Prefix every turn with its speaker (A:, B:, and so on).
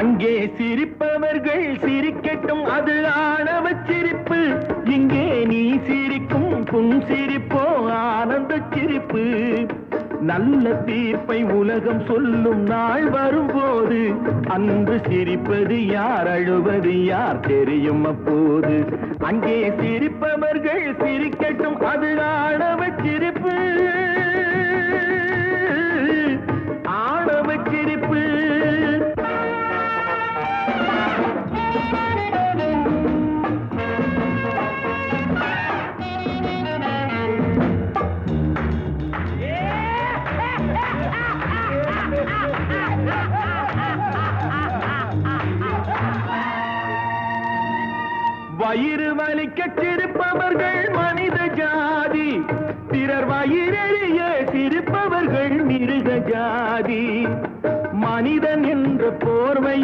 A: அங்கே சிரிப்பவர்கள் சிரிக்கட்டும், அது ஆணவச் சிரிப்பு. இங்கே நீ சிரிக்கும் புன் சிரிப்போ ஆனந்த சிரிப்பு. நல்ல தீர்ப்பை உலகம் சொல்லும் நாள் வரும்போது அன்று சிரிப்பது யார், அழுவது யார் தெரியும் அப்போது. அங்கே சிரிப்பவர்கள் சிரிக்கட்டும், அது ஆணவச் சிரிப்பு, ஆணவச் சிரிப்பு. வயிறு வலிக்க சிரிப்பவர்கள் மனித ஜாதி, பிறர் வயிறெறிய சிரிப்பவர்கள் மிருக ஜாதி. மனிதன் என்ற போர்வையில்